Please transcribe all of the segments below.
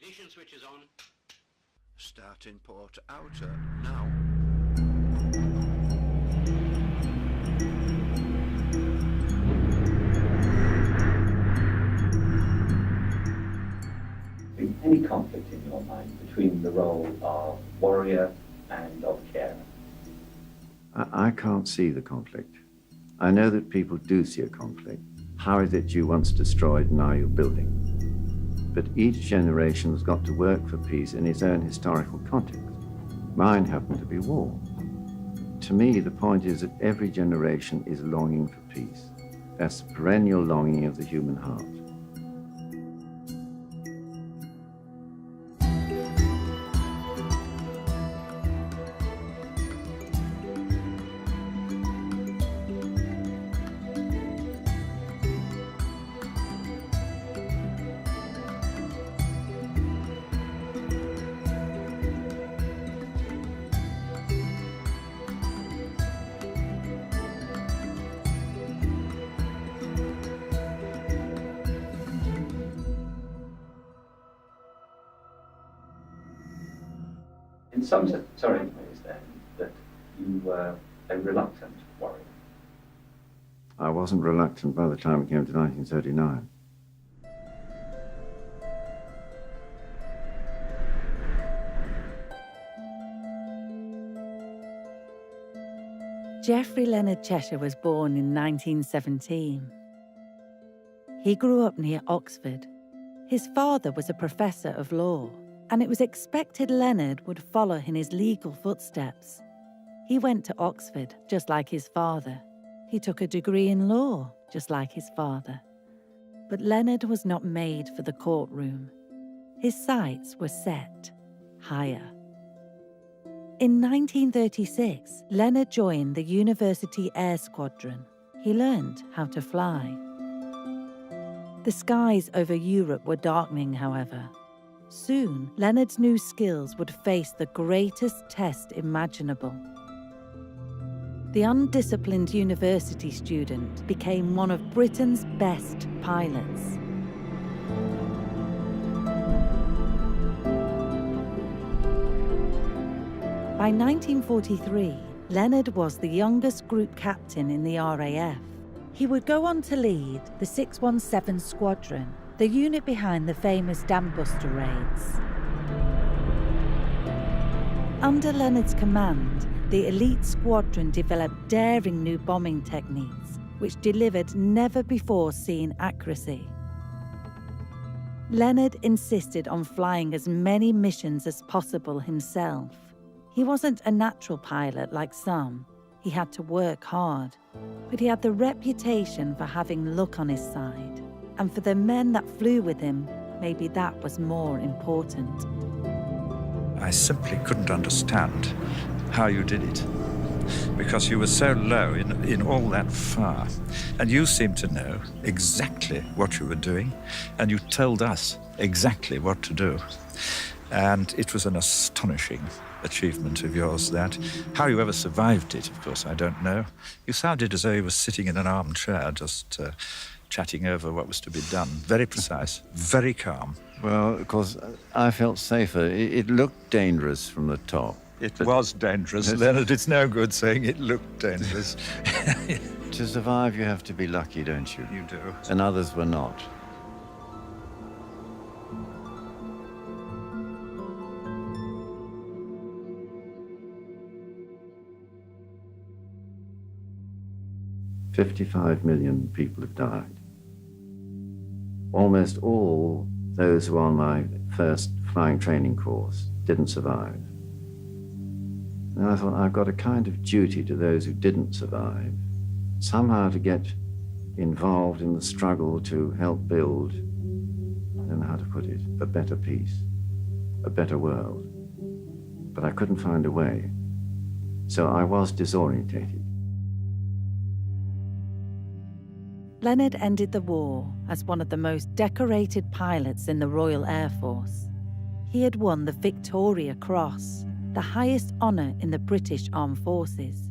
Ignition switch is on. Starting port outer now. Any conflict in your mind between the role of warrior and of carer? I can't see the conflict. I know that people do see a conflict. How is it you once destroyed and now you're building? But each generation has got to work for peace in its own historical context. Mine happened to be war. To me, the point is that every generation is longing for peace. That's the perennial longing of the human heart. In some sense, sorry, is then that you were a reluctant warrior. I wasn't reluctant by the time it came to 1939. Geoffrey Leonard Cheshire was born in 1917. He grew up near Oxford. His father was a professor of law, and it was expected Leonard would follow in his legal footsteps. He went to Oxford, just like his father. He took a degree in law, just like his father. But Leonard was not made for the courtroom. His sights were set higher. In 1936, Leonard joined the University Air Squadron. He learned how to fly. The skies over Europe were darkening, however. Soon, Leonard's new skills would face the greatest test imaginable. The undisciplined university student became one of Britain's best pilots. By 1943, Leonard was the youngest group captain in the RAF. He would go on to lead the 617 Squadron, the unit behind the famous Dambuster raids. Under Leonard's command, the elite squadron developed daring new bombing techniques, which delivered never-before-seen accuracy. Leonard insisted on flying as many missions as possible himself. He wasn't a natural pilot like some. He had to work hard, but he had the reputation for having luck on his side. And for the men that flew with him, maybe that was more important. I simply couldn't understand how you did it, because you were so low in all that far, and you seemed to know exactly what you were doing, and you told us exactly what to do. And it was an astonishing achievement of yours, that. How you ever survived it, of course, I don't know. You sounded as though you were sitting in an armchair, just chatting over what was to be done. Very precise, very calm. Well, of course, I felt safer. It looked dangerous from the top. It was dangerous, Leonard. It's no good saying it looked dangerous. To survive, you have to be lucky, don't you? You do. And others were not. $55 million people have died. Almost all those who were on my first flying training course didn't survive. And I thought, I've got a kind of duty to those who didn't survive, somehow to get involved in the struggle to help build, I don't know how to put it, a better peace, a better world. But I couldn't find a way, so I was disorientated. Leonard ended the war as one of the most decorated pilots in the Royal Air Force. He had won the Victoria Cross, the highest honour in the British Armed Forces.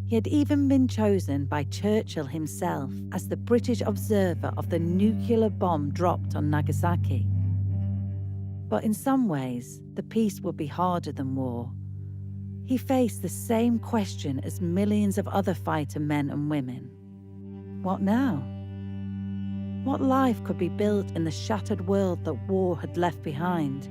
He had even been chosen by Churchill himself as the British observer of the nuclear bomb dropped on Nagasaki. But in some ways, the peace would be harder than war. He faced the same question as millions of other fighter men and women. What now? What life could be built in the shattered world that war had left behind?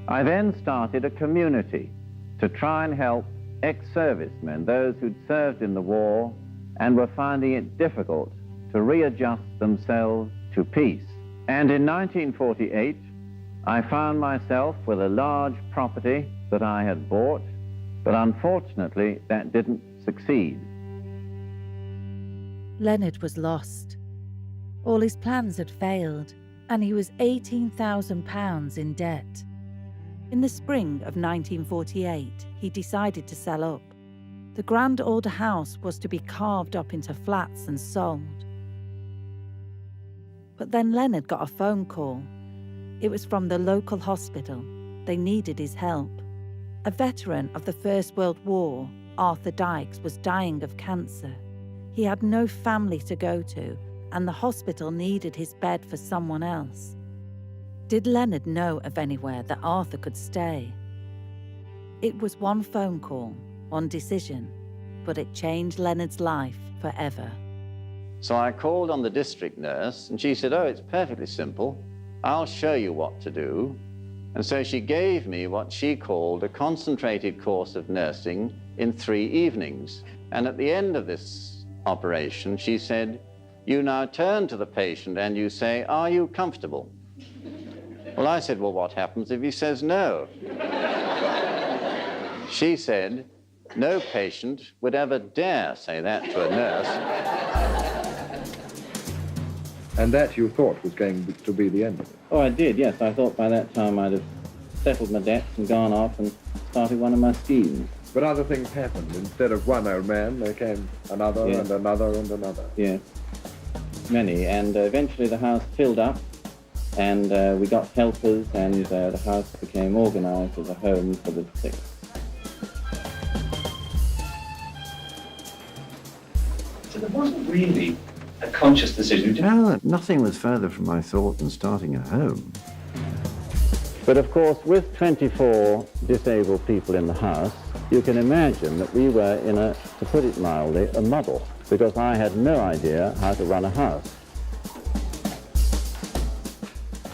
I then started a community to try and help ex-servicemen, those who'd served in the war and were finding it difficult to readjust themselves to peace. And in 1948, I found myself with a large property that I had bought, but unfortunately that didn't succeed. Leonard was lost. All his plans had failed, and he was £18,000 in debt. In the spring of 1948, he decided to sell up. The grand old house was to be carved up into flats and sold. But then Leonard got a phone call. It was from the local hospital. They needed his help. A veteran of the First World War, Arthur Dykes, was dying of cancer. He had no family to go to, and the hospital needed his bed for someone else. Did Leonard know of anywhere that Arthur could stay? It was one phone call, one decision, but it changed Leonard's life forever. So I called on the district nurse, and she said, "Oh, it's perfectly simple. I'll show you what to do." And so she gave me what she called a concentrated course of nursing in 3 evenings. And at the end of this operation, she said, "You now turn to the patient and you say, 'Are you comfortable?'" Well, I said, "Well, what happens if he says no?" She said, "No patient would ever dare say that to a nurse." And that you thought was going to be the end of it? Oh, I did, yes. I thought by that time I'd have settled my debts and gone off and started one of my schemes. But other things happened. Instead of one old man, there came another and another and another. Yeah, many. And eventually the house filled up, and we got helpers, and the house became organised as a home for the sick. So there wasn't really a conscious decision. No, nothing was further from my thought than starting a home. But of course, with 24 disabled people in the house, you can imagine that we were in a, to put it mildly, a muddle, because I had no idea how to run a house.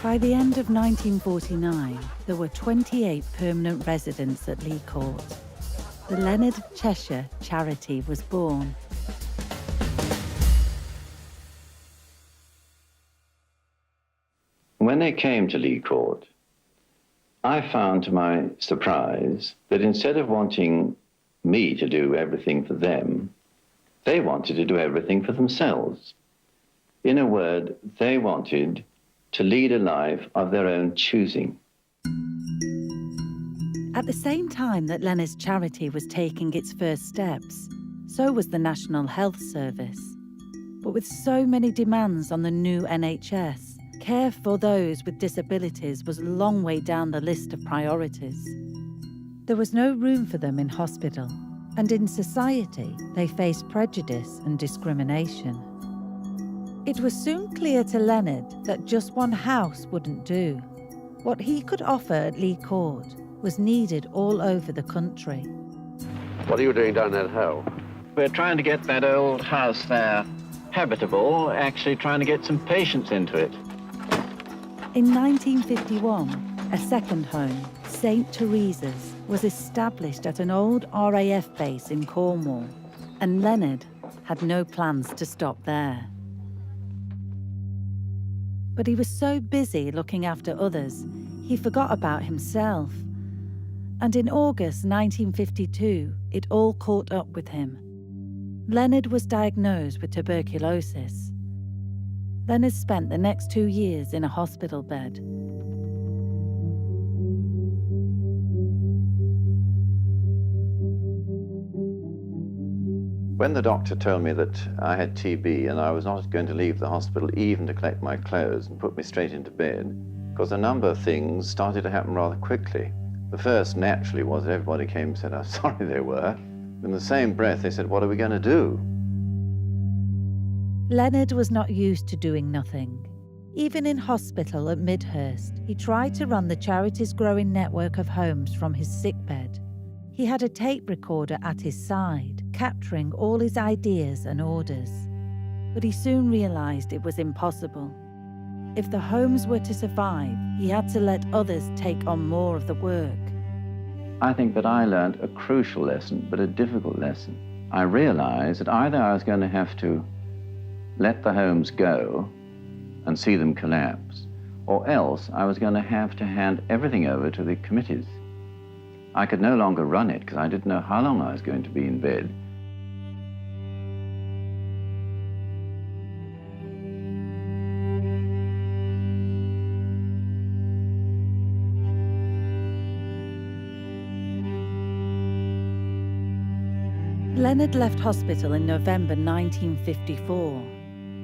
By the end of 1949, there were 28 permanent residents at Lee Court. The Leonard Cheshire charity was born. When they came to Lee Court, I found to my surprise that instead of wanting me to do everything for them, they wanted to do everything for themselves. In a word, they wanted to lead a life of their own choosing. At the same time that Leonard's charity was taking its first steps, so was the National Health Service. But with so many demands on the new NHS, care for those with disabilities was a long way down the list of priorities. There was no room for them in hospital, and in society, they faced prejudice and discrimination. It was soon clear to Leonard that just one house wouldn't do. What he could offer at Lee Court was needed all over the country. What are you doing down that hole? We're trying to get that old house there habitable, actually trying to get some patients into it. In 1951, a second home, St. Teresa's, was established at an old RAF base in Cornwall, and Leonard had no plans to stop there. But he was so busy looking after others, he forgot about himself. And in August 1952, it all caught up with him. Leonard was diagnosed with tuberculosis. Leonard spent the next 2 years in a hospital bed. When the doctor told me that I had TB and I was not going to leave the hospital even to collect my clothes and put me straight into bed, because a number of things started to happen rather quickly. The first, naturally, was that everybody came and said how sorry they were. In the same breath, they said, "What are we going to do?" Leonard was not used to doing nothing. Even in hospital at Midhurst, he tried to run the charity's growing network of homes from his sickbed. He had a tape recorder at his side, capturing all his ideas and orders. But he soon realised it was impossible. If the homes were to survive, he had to let others take on more of the work. I think that I learned a crucial lesson, but a difficult lesson. I realized that either I was going to have to let the homes go and see them collapse, or else I was going to have to hand everything over to the committees. I could no longer run it because I didn't know how long I was going to be in bed. Leonard left hospital in November 1954.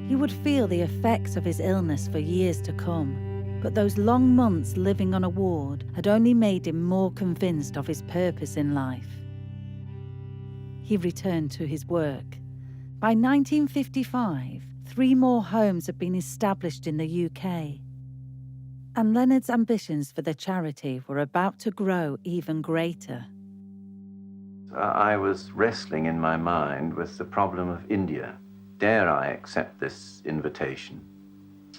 He would feel the effects of his illness for years to come, but those long months living on a ward had only made him more convinced of his purpose in life. He returned to his work. By 1955, 3 more homes had been established in the UK, and Leonard's ambitions for the charity were about to grow even greater. I was wrestling in my mind with the problem of India. Dare I accept this invitation?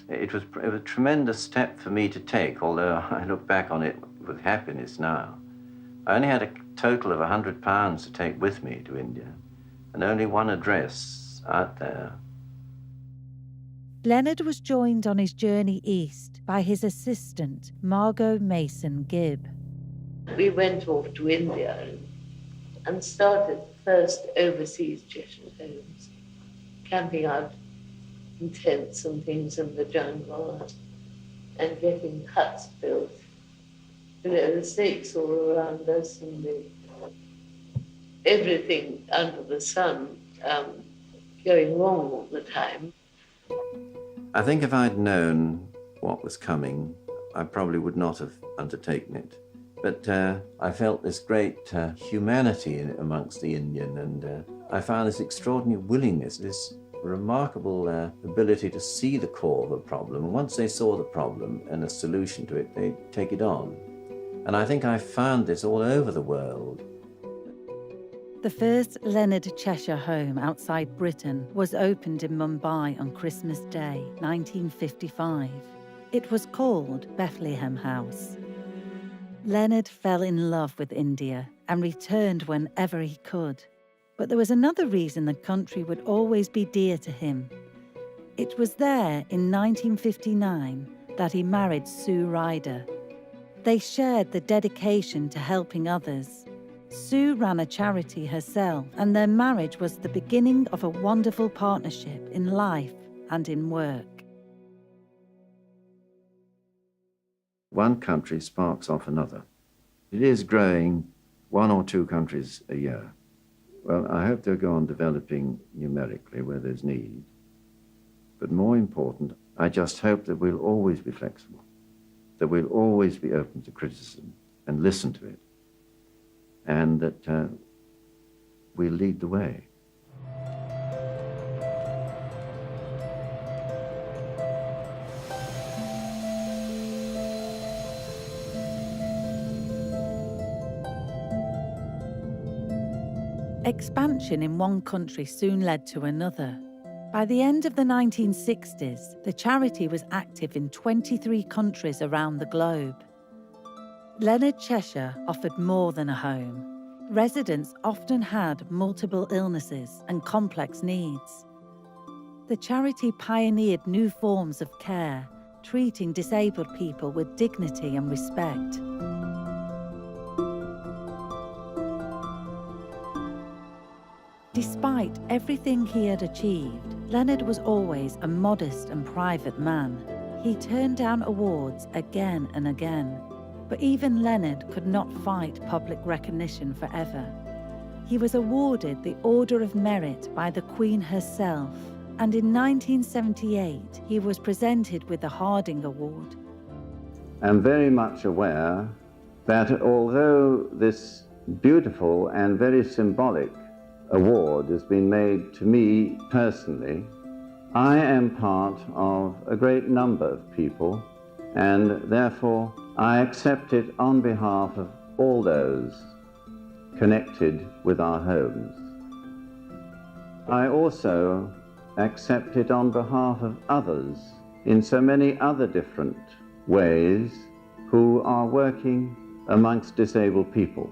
It was a tremendous step for me to take, although I look back on it with happiness now. I only had a total of £100 to take with me to India, and only one address out there. Leonard was joined on his journey east by his assistant, Margot Mason Gibb. We went off to India and started the first overseas Cheshire homes, camping out in tents and things in the jungle and getting huts built. You know, the snakes all around us and everything under the sun going wrong all the time. I think if I'd known what was coming, I probably would not have undertaken it. But I felt this great humanity amongst the Indian, and I found this extraordinary willingness, this remarkable ability to see the core of a problem. Once they saw the problem and a solution to it, they take it on. And I think I found this all over the world. The first Leonard Cheshire Home outside Britain was opened in Mumbai on Christmas Day, 1955. It was called Bethlehem House. Leonard fell in love with India and returned whenever he could. But there was another reason the country would always be dear to him. It was there in 1959 that he married Sue Ryder. They shared the dedication to helping others. Sue ran a charity herself, and their marriage was the beginning of a wonderful partnership in life and in work. One country sparks off another. It is growing 1 or 2 countries a year. Well, I hope they'll go on developing numerically where there's need. But more important, I just hope that we'll always be flexible, that we'll always be open to criticism and listen to it, and that we'll lead the way. Expansion in one country soon led to another. By the end of the 1960s, the charity was active in 23 countries around the globe. Leonard Cheshire offered more than a home. Residents often had multiple illnesses and complex needs. The charity pioneered new forms of care, treating disabled people with dignity and respect. Despite everything he had achieved, Leonard was always a modest and private man. He turned down awards again and again, but even Leonard could not fight public recognition forever. He was awarded the Order of Merit by the Queen herself, and in 1978 he was presented with the Harding Award. I'm very much aware that although this beautiful and very symbolic award has been made to me personally, I am part of a great number of people, and therefore I accept it on behalf of all those connected with our homes. I also accept it on behalf of others in so many other different ways who are working amongst disabled people,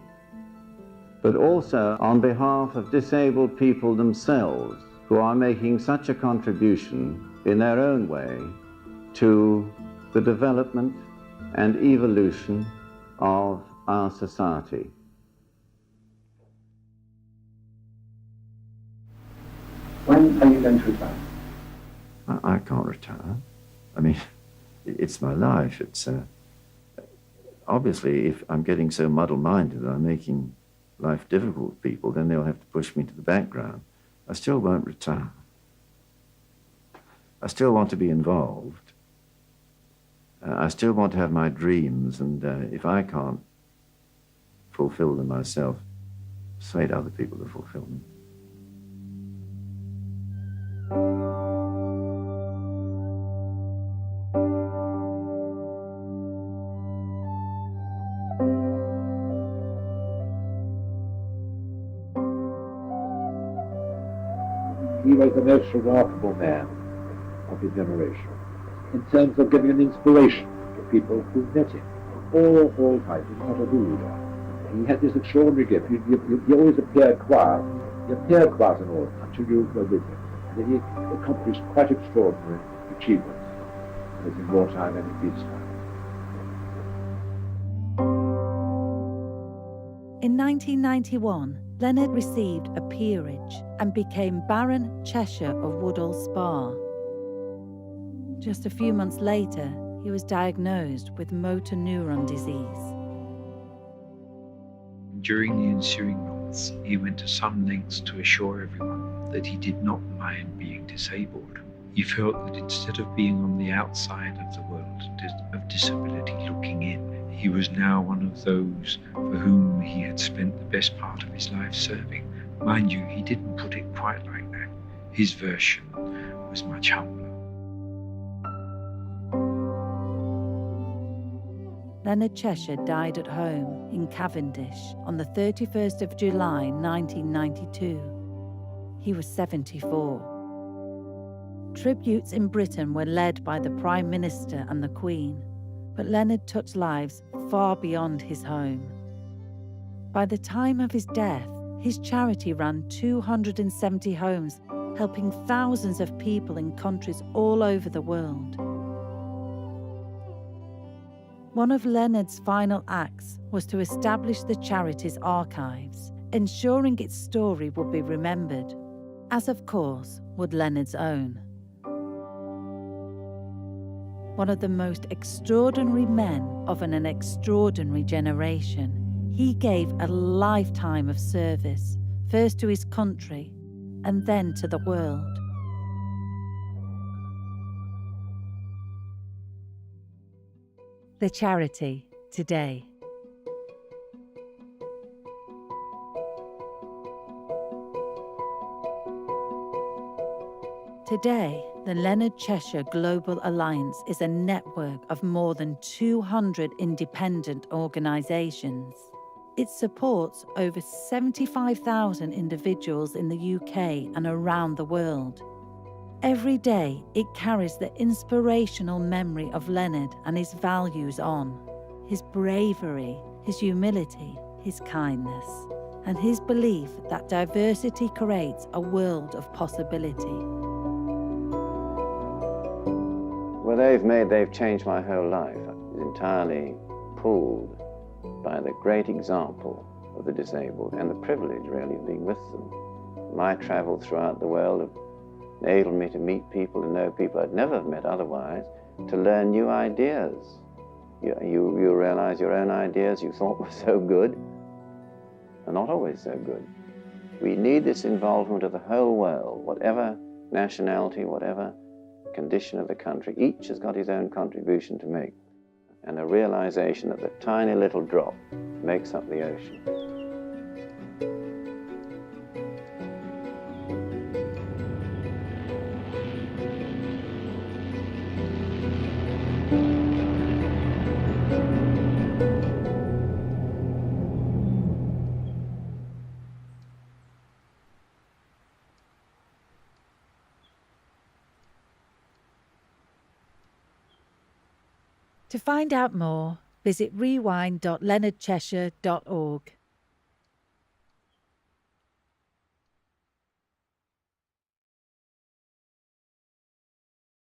but also on behalf of disabled people themselves who are making such a contribution in their own way to the development and evolution of our society. When are you going to retire? I can't retire. I mean, it's my life. It's obviously, if I'm getting so muddle-minded that I'm making life difficult for people, then they'll have to push me to the background. I still won't retire. I still want to be involved. I still want to have my dreams, and if I can't fulfill them myself, persuade other people to fulfill them. He was the most remarkable man of his generation in terms of giving an inspiration to people who met him. All types, he was not a ruler. He had this extraordinary gift. He always appeared quiet. He appeared quiet and all until you were with him. And then he accomplished quite extraordinary achievements, both in wartime and in peacetime. In 1991, Leonard received a peerage and became Baron Cheshire of Woodall Spa. Just a few months later, he was diagnosed with motor neuron disease. During the ensuing months, he went to some lengths to assure everyone that he did not mind being disabled. He felt that instead of being on the outside of the world of disability looking in, he was now one of those for whom he had spent the best part of his life serving. Mind you, he didn't put it quite like that. His version was much humbler. Leonard Cheshire died at home in Cavendish on the 31st of July 1992. He was 74. Tributes in Britain were led by the Prime Minister and the Queen, but Leonard touched lives far beyond his home. By the time of his death, his charity ran 270 homes, helping thousands of people in countries all over the world. One of Leonard's final acts was to establish the charity's archives, ensuring its story would be remembered, as of course would Leonard's own. One of the most extraordinary men of an extraordinary generation, he gave a lifetime of service, first to his country and then to the world. The charity today. Today, the Leonard Cheshire Global Alliance is a network of more than 200 independent organisations. It supports over 75,000 individuals in the UK and around the world. Every day, it carries the inspirational memory of Leonard and his values on, his bravery, his humility, his kindness, and his belief that diversity creates a world of possibility. Well, they've changed my whole life. I was entirely pulled by the great example of the disabled and the privilege, really, of being with them. My travel throughout the world have enabled me to meet people, to know people I'd never have met otherwise, to learn new ideas. You realize your own ideas you thought were so good are not always so good. We need this involvement of the whole world, whatever nationality, whatever condition of the country. Each has got his own contribution to make, and a realization that the tiny little drop makes up the ocean. To find out more, visit rewind.leonardcheshire.org.